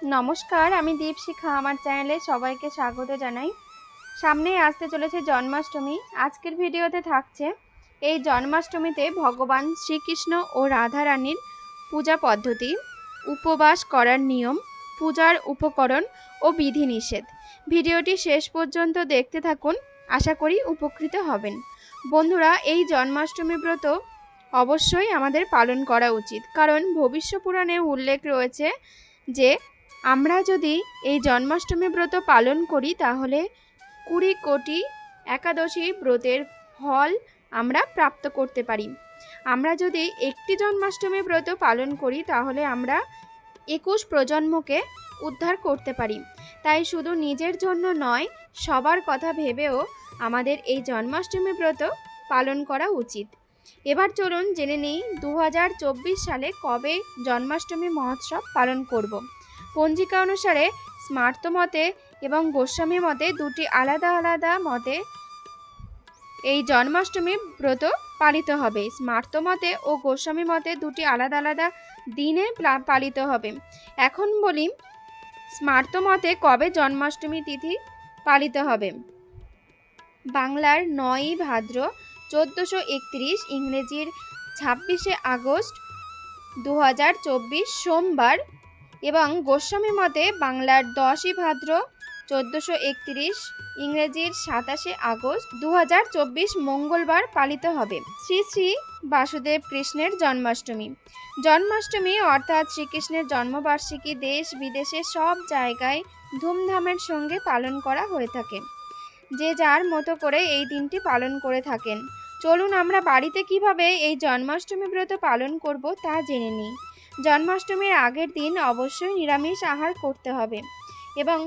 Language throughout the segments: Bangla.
নমস্কার, আমি দীপশিখা। আমার চ্যানেলে সবাইকে স্বাগত জানাই। সামনেই আসতে চলেছে জন্মাষ্টমী। আজকের ভিডিওতে থাকছে এই জন্মাষ্টমীতে ভগবান শ্রীকৃষ্ণ ও রাধারানীর পূজা পদ্ধতি, উপবাস করার নিয়ম, পূজার উপকরণ ও বিধিনিষেধ। ভিডিওটি শেষ পর্যন্ত দেখতে থাকুন, আশা করি উপকৃত হবেন। বন্ধুরা, এই জন্মাষ্টমী ব্রত অবশ্যই আমাদের পালন করা উচিত, কারণ ভবিষ্য পুরাণে উল্লেখ রয়েছে যে আমরা যদি এই জন্মাষ্টমী ব্রত পালন করি তাহলে 20 কোটি একাদশী ব্রতের ফল আমরা প্রাপ্ত করতে পারি। আমরা যদি একটি জন্মাষ্টমী ব্রত পালন করি তাহলে আমরা 21 প্রজন্মকে উদ্ধার করতে পারি। তাই শুধু নিজের জন্য নয়, সবার কথা ভেবেও আমাদের এই জন্মাষ্টমী ব্রত পালন করা উচিত। এবার চলুন জেনে নিই 2024 সালে কবে জন্মাষ্টমী মহোৎসব পালন করব। পঞ্জিকা অনুসারে স্মার্ত মতে এবং গোস্বামী মতে দুটি আলাদা আলাদা মতে এই জন্মাষ্টমী ব্রত পালিত হবে। স্মার্ত মতে ও গোস্বামী মতে দুটি আলাদা আলাদা দিনে পালিত হবে। এখন বলি স্মার্ত মতে কবে জন্মাষ্টমী তিথি পালিত হবে। বাংলার 9ই ভাদ্র 1431, ইংরেজির 26শে আগস্ট 2024 সোমবার, এবং গোস্বামী মতে বাংলার 10ই ভাদ্র 1431, ইংরেজির 27শে আগস্ট 2024 মঙ্গলবার পালিত হবে। শ্রী শ্রী বাসুদেব কৃষ্ণের জন্মাষ্টমী। জন্মাষ্টমী অর্থাৎ শ্রীকৃষ্ণের জন্মবার্ষিকী দেশ বিদেশে সব জায়গায় ধুমধামের সঙ্গে পালন করা হয়ে থাকে। যে যার মতো করে এই দিনটি পালন করে থাকেন। চলুন আমরা বাড়িতে কিভাবে এই জন্মাষ্টমী ব্রত পালন করব তা জেনে নিই। জন্মাষ্টমীর আগের দিন অবশ্যই নিরামিষ আহার করতে হবে এবং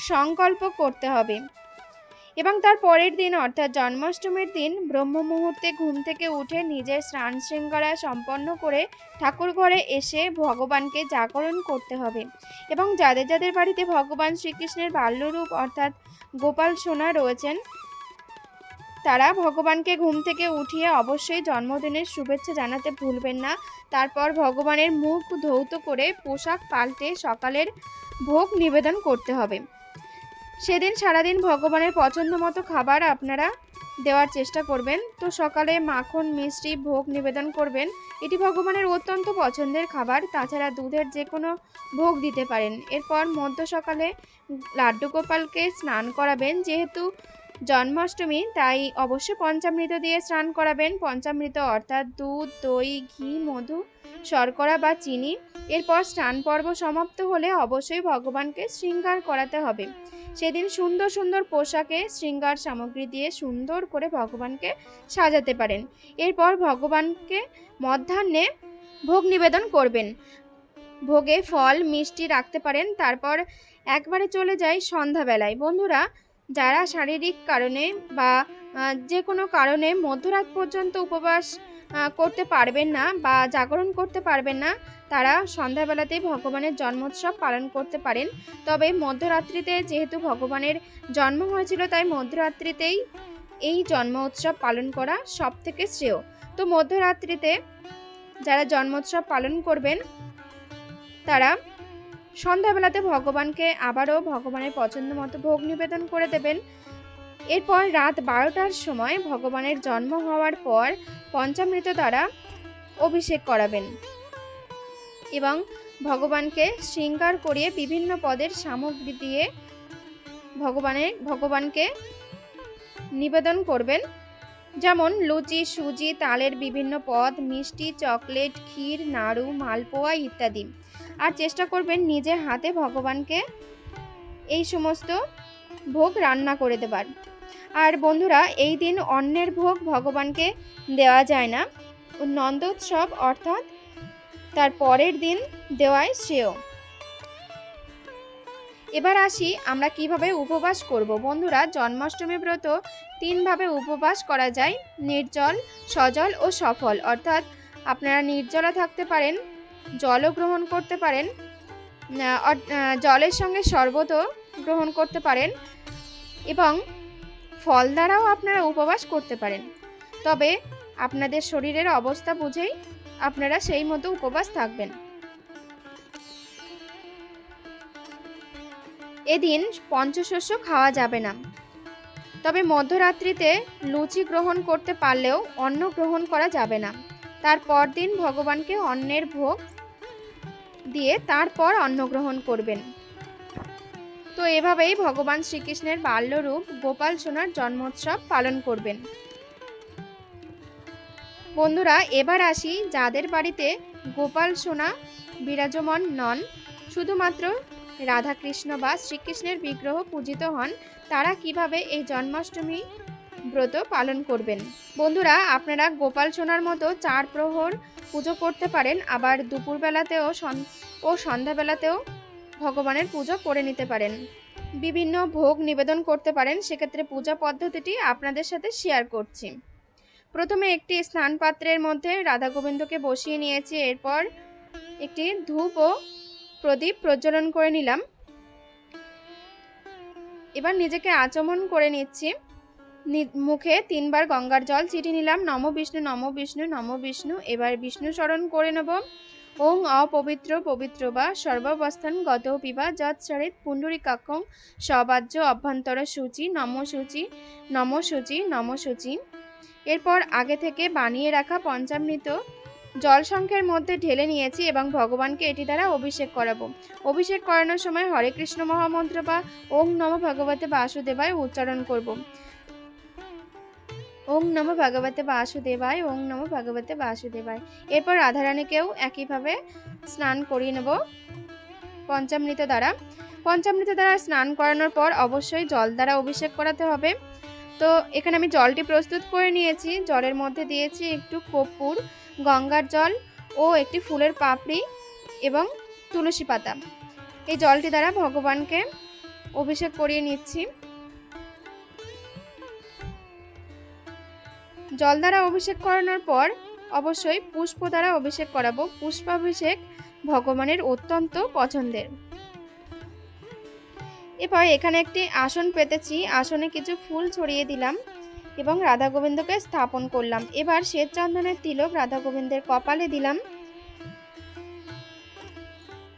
সংকল্প করতে হবে, এবং তার পরের দিন অর্থাৎ জন্মাষ্টমীর দিন ব্রহ্ম মুহূর্তে ঘুম থেকে উঠে নিজের স্নান শৃঙ্খলা সম্পন্ন করে ঠাকুর ঘরে এসে ভগবানকে জাগরণ করতে হবে। এবং যাদের যাদের বাড়িতে ভগবান শ্রীকৃষ্ণের বাল্যরূপ অর্থাৎ গোপাল সোনা রয়েছেন, তারা ভগবানকে ঘুম থেকে উঠিয়ে অবশ্যই জন্মদিনের শুভেচ্ছা জানাতে ভুলবেন না। তারপর ভগবানের মুখ ধৌত করে পোশাক পাল্টে সকালের ভোগ নিবেদন করতে হবে। সেদিন সারাদিন ভগবানের পছন্দ মতো খাবার আপনারা দেওয়ার চেষ্টা করবেন। তো সকালে মাখন মিষ্টি ভোগ নিবেদন করবেন, এটি ভগবানের অত্যন্ত পছন্দের খাবার। তাছাড়া দুধের যে কোনো ভোগ দিতে পারেন। এরপর মধ্য সকালে লাড্ডু গোপালকে স্নান করাবেন। যেহেতু জন্মাষ্টমী তাই অবশ্যই পঞ্চামৃত দিয়ে স্নান করাবেন। পঞ্চামৃত অর্থাৎ দুধ, দই, ঘি, মধু, শর্করা বা চিনি। এরপর স্নান পর্ব সমাপ্ত হলে অবশ্যই ভগবানকে শৃঙ্গার করাতে হবে। সেদিন সুন্দর সুন্দর পোশাকে শৃঙ্গার সামগ্রী দিয়ে সুন্দর করে ভগবানকে সাজাতে পারেন। এরপর ভগবানকে মধ্যাহ্নে ভোগ নিবেদন করবেন। ভোগে ফল মিষ্টি রাখতে পারেন। তারপর একবারে চলে যাই সন্ধ্যাবেলায়। বন্ধুরা, যারা শারীরিক কারণে বা যে কোনো কারণে মধ্যরাত পর্যন্ত উপবাস করতে পারবেন না বা জাগরণ করতে পারবেন না, তারা সন্ধ্যাবেলাতেই ভগবানের জন্মোৎসব পালন করতে পারেন। তবে মধ্যরাত্রিতে যেহেতু ভগবানের জন্ম হয়েছিল, তাই মধ্যরাত্রিতেই এই জন্ম উৎসব পালন করা সব থেকে শ্রেয়। তো মধ্যরাত্রিতে যারা জন্মোৎসব পালন করবেন তারা সন্ধ্যাবেলাতে ভগবানকে আবারও ভগবানের পছন্দ মতো ভোগ নিবেদন করে দেবেন। এরপর রাত 12টার সময় ভগবানের জন্ম হওয়ার পর পঞ্চামৃত দ্বারা অভিষেক করাবেন এবং ভগবানকে শৃঙ্গার করিয়ে বিভিন্ন পদের সামগ্রী দিয়ে ভগবানকে নিবেদন করবেন। যেমন লুচি, সুজি, তালের বিভিন্ন পদ, মিষ্টি, চকলেট, ক্ষীর, নাড়ু, মালপোয়া ইত্যাদি। আর চেষ্টা করবেন নিজের হাতে ভগবানকে এই সমস্ত ভোগ রান্না করে দেবার। আর বন্ধুরা, এই দিন অন্যের ভোগ ভগবানকে দেওয়া যায় না। নন্দোৎসব অর্থাৎ তার পরের দিন দেওয়াই শ্রেয়। এবার আসি আমরা কিভাবে উপবাস করব। বন্ধুরা, জন্মাষ্টমী ব্রত 3 ভাবে উপবাস করা যায়: নির্জল, সজল ও সফল। অর্থাৎ আপনারা নির্জলা থাকতে পারেন, জলও গ্রহণ করতে পারেন, জলের সঙ্গে শরবতও গ্রহণ করতে পারেন, এবং ফল দ্বারাও আপনারা উপবাস করতে পারেন। তবে আপনাদের শরীরের অবস্থা বুঝেই আপনারা সেই মতো উপবাস থাকবেন। এদিন পঞ্চশস্য খাওয়া যাবে না। তবে মধ্যরাত্রিতে লুচি গ্রহণ করতে পারলেও অন্ন গ্রহণ করা যাবে না। তার পরদিন ভগবানকে অন্নের ভোগ দিয়ে তারপর অন্ন গ্রহণ করবেন। তো এভাবেই ভগবান শ্রীকৃষ্ণের বাল্যরূপ গোপাল সোনার জন্মোৎসব পালন করবেন। বন্ধুরা, এবার আসি যাদের বাড়িতে গোপাল সোনা বিরাজমান নন, শুধুমাত্র রাধাকৃষ্ণ বা শ্রীকৃষ্ণের বিগ্রহ পূজিত হন, তারা কিভাবে এই জন্মাষ্টমী ব্রত পালন করবেন। বন্ধুরা, আপনারা গোপাল সোনার মতো 4 প্রহর পুজো করতে পারেন, আবার দুপুরবেলাতেও ও সন্ধ্যাবেলাতেও ভগবানের পুজো করে নিতে পারেন। বিভিন্ন ভোগ নিবেদন করতে পারেন। সেক্ষেত্রে পূজা পদ্ধতিটি আপনাদের সাথে শেয়ার করছি। প্রথমে একটি স্নান পাত্রের মধ্যে রাধা গোবিন্দকে বসিয়ে নিয়েছি। এরপর একটি ধূপ ও প্রদীপ প্রজ্বলন করে নিলাম। এবার নিজেকে আচমন করে নিচ্ছি। মুখে 3 বার গঙ্গার জল ছিটিয়ে নিলাম। নমো বিষ্ণু নমো বিষ্ণু নমো বিষ্ণু। এবার বিষ্ণু স্মরণ করে নেব। ওং অপবিত্র পবিত্র বা সর্বাবস্থান গত পিবা যৎসরিত পুণ্ডরীকাক্ষং সবাজ্য অভ্যন্তর সূচি নম সূচি নম সূচি নম সূচি। এরপর আগে থেকে বানিয়ে রাখা পঞ্চামৃত জল শঙ্খের মধ্যে ঢেলে নিয়েছি এবং ভগবানকে এটি দ্বারা অভিষেক করাবো। অভিষেক করানোর সময় হরে কৃষ্ণ মহামন্ত্র বা ওং নমো ভগবতে বাসুদেবায় উচ্চারণ করব। ওং নমো ভগবতে বাসুদেবায়, ওং নমো ভগবতে বাসুদেবায়। এরপর রাধারানীকেও একইভাবে স্নান করিয়ে নেব পঞ্চামৃত দ্বারা। পঞ্চামৃত দ্বারা স্নান করানোর পর অবশ্যই জল দ্বারা অভিষেক করাতে হবে। তো এখানে আমি জলটি প্রস্তুত করে নিয়েছি। জলের মধ্যে দিয়েছি একটু কর্পূর, গঙ্গার জল ও একটি ফুলের পাপড়ি এবং তুলসী পাতা। এই জলটি দ্বারা ভগবানকে অভিষেক করিয়ে নিচ্ছি। জল দ্বারা অভিষেক করানোর পর অবশ্যই পুষ্প দ্বারা অভিষেক করাবো। পুষ্পাভিষেক ভগবানের অত্যন্ত পছন্দের। এরপর এখানে একটি আসন পেতেছি। আসনে কিছু ফুল ছড়িয়ে দিলাম এবং রাধা গোবিন্দকে স্থাপন করলাম। এবার শ্বেত চন্দনের তিলক রাধা গোবিন্দের কপালে দিলাম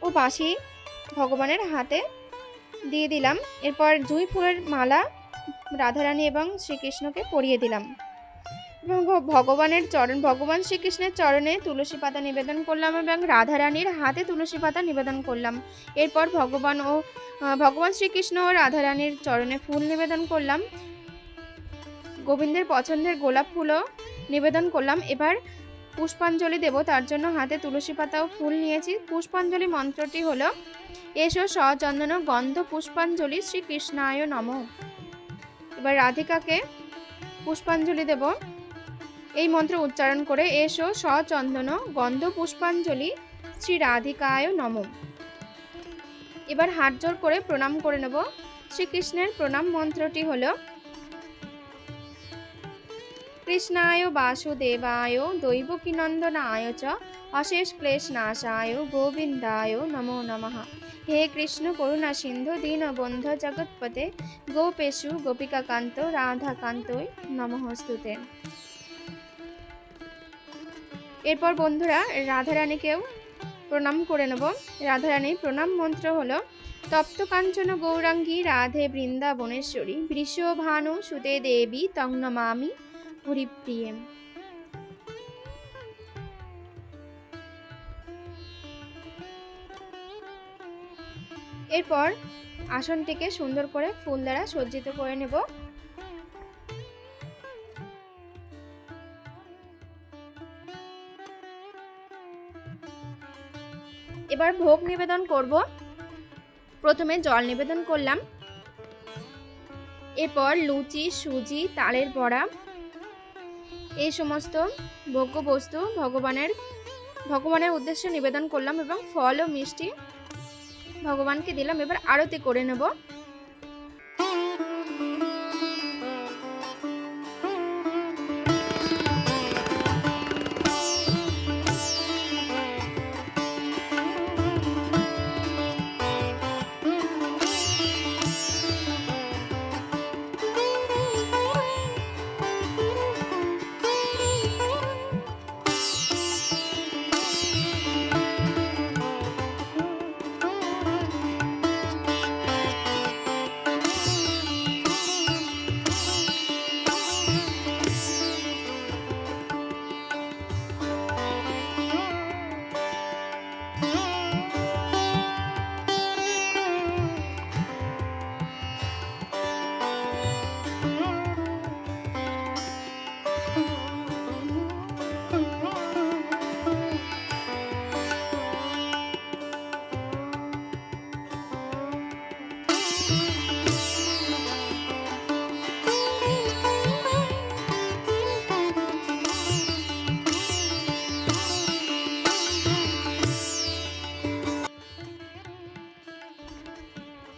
ও বাঁশি ভগবানের হাতে দিয়ে দিলাম। এরপর জুঁই ফুলের মালা রাধারানী এবং শ্রীকৃষ্ণকে পরিয়ে দিলাম এবং ভগবান শ্রীকৃষ্ণের চরণে তুলসী পাতা নিবেদন করলাম এবং রাধারানীর হাতে তুলসী পাতা নিবেদন করলাম। এরপর ভগবান শ্রীকৃষ্ণ ও রাধারানীর চরণে ফুল নিবেদন করলাম। গোবিন্দের পছন্দের গোলাপ ফুলও নিবেদন করলাম। এবার পুষ্পাঞ্জলি দেব, তার জন্য হাতে তুলসী পাতা ও ফুল নিয়েছি। পুষ্পাঞ্জলি মন্ত্রটি হলো এসো সচন্দন গন্ধ পুষ্পাঞ্জলি শ্রীকৃষ্ণায় নমঃ। এবার রাধিকাকে পুষ্পাঞ্জলি দেব এই মন্ত্র উচ্চারণ করে, এসো সচন্দন গন্ধ পুষ্পাঞ্জলি শ্রী রাধিকায় নমঃ। এবার হাত জোড় করে প্রণাম করে নেব। শ্রীকৃষ্ণের প্রণাম মন্ত্রটি হলো কৃষ্ণায় বাসুদেবায় দৈবকীনন্দনায় চ অশেষ ক্লেশ নাশায় গোবিন্দায় নমো নমঃ। হে কৃষ্ণ করুণা সিন্ধু দীনবন্ধু জগৎপতে গোপেশু গোপিকাকান্ত রাধাকান্তই নমঃস্তুতে। এরপর বন্ধুরা রাধারানীকেও প্রণাম করে নেব। রাধারানীর প্রণাম মন্ত্র হলো তপ্ত কাঞ্চন গৌরাঙ্গী রাধে বৃন্দাবনেশ্বরী বৃষভানু সুতে দেবী তং নমামি হরিপ্রিয়ে। এরপর আসনটিকে সুন্দর করে ফুল দ্বারা সজ্জিত করে নেব। এবার ভোগ নিবেদন করব। প্রথমে জল নিবেদন করলাম, এরপর লুচি, সুজি, তালের বড়া এই সমস্ত ভোগ্য বস্তু ভগবানের উদ্দেশ্যে নিবেদন করলাম এবং ফল ও মিষ্টি ভগবানকে দিলাম। এবার আরতি করে নেব।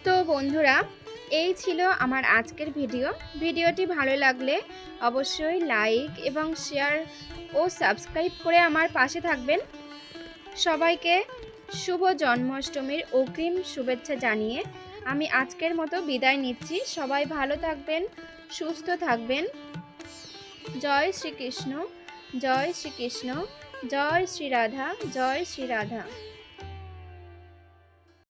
তো বন্ধুরা, এই ছিল আমার আজকের ভিডিওটি ভালো লাগলে অবশ্যই লাইক এবং শেয়ার ও সাবস্ক্রাইব করে আমার পাশে থাকবেন। সবাইকে শুভ জন্মাষ্টমীর অগ্রিম শুভেচ্ছা জানিয়ে আমি আজকের মতো বিদায় নিচ্ছি। সবাই ভালো থাকবেন, সুস্থ থাকবেন। জয় শ্রীকৃষ্ণ, জয় শ্রীকৃষ্ণ, জয় শ্রী রাধা, জয় শ্রী রাধা।